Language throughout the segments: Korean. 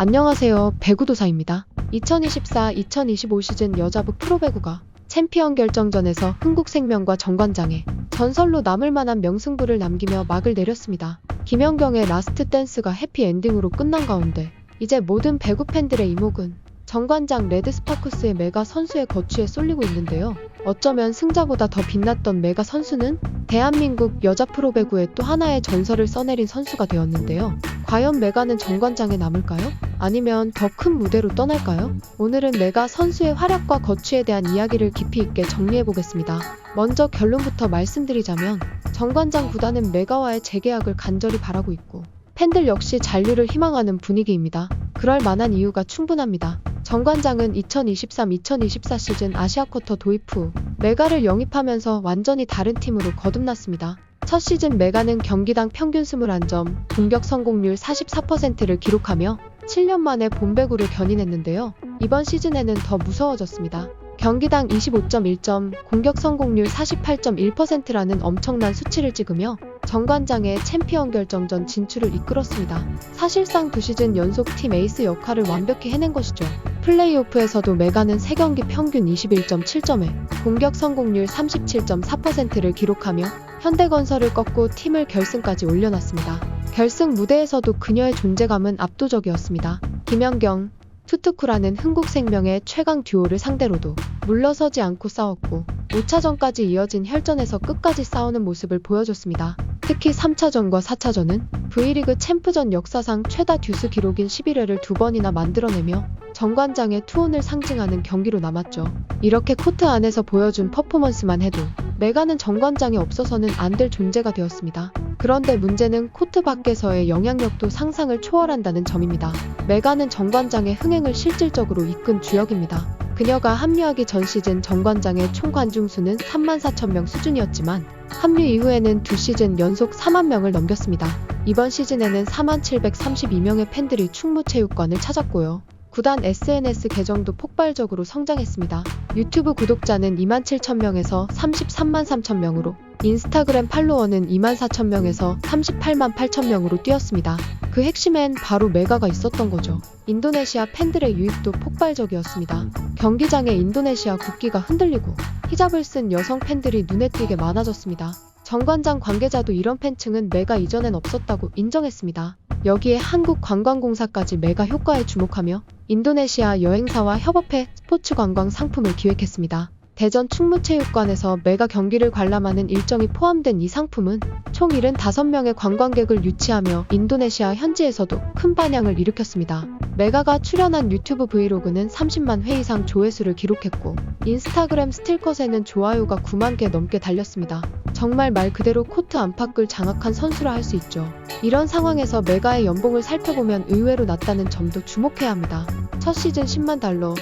안녕하세요. 배구도사입니다. 2024-2025 시즌 여자부 프로배구가 챔피언 결정전에서 흥국생명과 정관장의 전설로 남을 만한 명승부를 남기며 막을 내렸습니다. 김연경의 라스트 댄스가 해피엔딩으로 끝난 가운데 이제 모든 배구 팬들의 이목은 정관장 레드스파크스의 메가 선수의 거취에 쏠리고 있는데요. 어쩌면 승자보다 더 빛났던 메가 선수는 대한민국 여자 프로배구의 또 하나의 전설을 써내린 선수가 되었는데요. 과연 메가는 정관장에 남을까요? 아니면 더 큰 무대로 떠날까요? 오늘은 메가 선수의 활약과 거취에 대한 이야기를 깊이 있게 정리해보겠습니다. 먼저 결론부터 말씀드리자면 정관장 구단은 메가와의 재계약을 간절히 바라고 있고 팬들 역시 잔류를 희망하는 분위기입니다. 그럴 만한 이유가 충분합니다. 정관장은 2023-2024 시즌 아시아 쿼터 도입 후 메가를 영입하면서 완전히 다른 팀으로 거듭났습니다. 첫 시즌 메가는 경기당 평균 21점, 공격 성공률 44%를 기록하며 7년 만에 본배구를 견인했는데요. 이번 시즌에는 더 무서워졌습니다. 경기당 25.1점, 공격 성공률 48.1%라는 엄청난 수치를 찍으며 정관장의 챔피언 결정전 진출을 이끌었습니다. 사실상 두 시즌 연속 팀 에이스 역할을 완벽히 해낸 것이죠. 플레이오프에서도 메가는 3경기 평균 21.7점에 공격 성공률 37.4%를 기록하며 현대건설을 꺾고 팀을 결승까지 올려놨습니다. 결승 무대에서도 그녀의 존재감은 압도적이었습니다. 김연경, 투투쿠라는 흥국생명의 최강 듀오를 상대로도 물러서지 않고 싸웠고 5차전까지 이어진 혈전에서 끝까지 싸우는 모습을 보여줬습니다. 특히 3차전과 4차전은 V리그 챔프전 역사상 최다 듀스 기록인 11회를 2번이나 만들어내며 정관장의 투혼을 상징하는 경기로 남았죠. 이렇게 코트 안에서 보여준 퍼포먼스만 해도 메가는 정관장이 없어서는 안 될 존재가 되었습니다. 그런데 문제는 코트 밖에서의 영향력도 상상을 초월한다는 점입니다. 메가는 정관장의 흥행을 실질적으로 이끈 주역입니다. 그녀가 합류하기 전 시즌 정관장의 총 관중수는 34,000명 수준이었지만 합류 이후에는 두 시즌 연속 4만 명을 넘겼습니다. 이번 시즌에는 4732명의 팬들이 충무체육관을 찾았고요. 구단 SNS 계정도 폭발적으로 성장했습니다. 유튜브 구독자는 27,000명에서 33만 3천명으로 인스타그램 팔로워는 24,000명에서 38만 8천명으로 뛰었습니다. 그 핵심엔 바로 메가가 있었던 거죠. 인도네시아 팬들의 유입도 폭발적이었습니다. 경기장에 인도네시아 국기가 흔들리고 히잡을 쓴 여성 팬들이 눈에 띄게 많아졌습니다. 정관장 관계자도 이런 팬층은 메가 이전엔 없었다고 인정했습니다. 여기에 한국관광공사까지 메가 효과에 주목하며 인도네시아 여행사와 협업해 스포츠 관광 상품을 기획했습니다. 대전 충무체육관에서 메가 경기를 관람하는 일정이 포함된 이 상품은 총 75명의 관광객을 유치하며 인도네시아 현지에서도 큰 반향을 일으켰습니다. 메가가 출연한 유튜브 브이로그는 30만 회 이상 조회수를 기록했고 인스타그램 스틸컷에는 좋아요가 9만 개 넘게 달렸습니다. 정말 말 그대로 코트 안팎을 장악한 선수라 할 수 있죠. 이런 상황에서 메가의 연봉을 살펴보면 의외로 낮다는 점도 주목해야 합니다. 첫 시즌 10만 달러,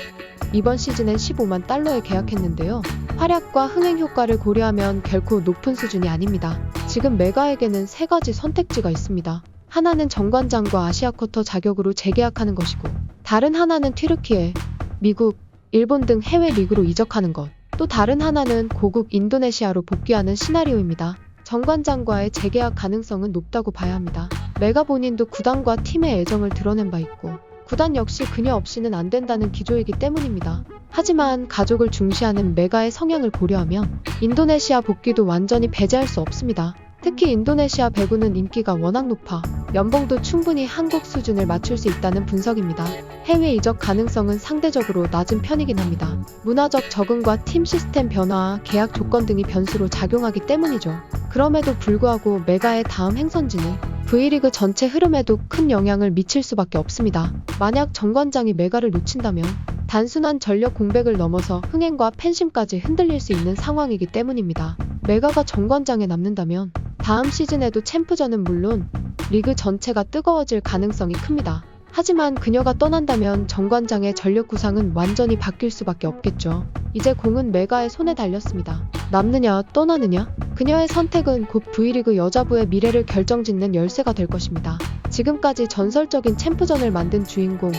이번 시즌엔 15만 달러에 계약했는데요. 활약과 흥행 효과를 고려하면 결코 높은 수준이 아닙니다. 지금 메가에게는 세 가지 선택지가 있습니다. 하나는 정관장과 아시아 쿼터 자격으로 재계약하는 것이고 다른 하나는 튀르키예, 미국, 일본 등 해외 리그로 이적하는 것, 또 다른 하나는 고국 인도네시아로 복귀하는 시나리오입니다. 정관장과의 재계약 가능성은 높다고 봐야 합니다. 메가 본인도 구단과 팀의 애정을 드러낸 바 있고 구단 역시 그녀 없이는 안 된다는 기조이기 때문입니다. 하지만 가족을 중시하는 메가의 성향을 고려하면 인도네시아 복귀도 완전히 배제할 수 없습니다. 특히 인도네시아 배구는 인기가 워낙 높아 연봉도 충분히 한국 수준을 맞출 수 있다는 분석입니다. 해외 이적 가능성은 상대적으로 낮은 편이긴 합니다. 문화적 적응과 팀 시스템 변화, 계약 조건 등이 변수로 작용하기 때문이죠. 그럼에도 불구하고 메가의 다음 행선지는 V리그 전체 흐름에도 큰 영향을 미칠 수밖에 없습니다. 만약 정관장이 메가를 놓친다면 단순한 전력 공백을 넘어서 흥행과 팬심까지 흔들릴 수 있는 상황이기 때문입니다. 메가가 정관장에 남는다면 다음 시즌에도 챔프전은 물론 리그 전체가 뜨거워질 가능성이 큽니다. 하지만 그녀가 떠난다면 정관장의 전력 구상은 완전히 바뀔 수밖에 없겠죠. 이제 공은 메가의 손에 달렸습니다. 남느냐 떠나느냐? 그녀의 선택은 곧 V리그 여자부의 미래를 결정짓는 열쇠가 될 것입니다. 지금까지 전설적인 챔프전을 만든 주인공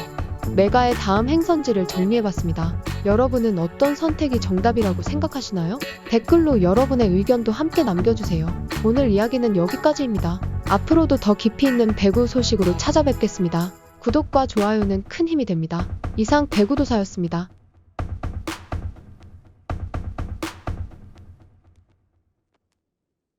메가의 다음 행선지를 정리해봤습니다. 여러분은 어떤 선택이 정답이라고 생각하시나요? 댓글로 여러분의 의견도 함께 남겨주세요. 오늘 이야기는 여기까지입니다. 앞으로도 더 깊이 있는 배구 소식으로 찾아뵙겠습니다. 구독과 좋아요는 큰 힘이 됩니다. 이상 배구도사였습니다.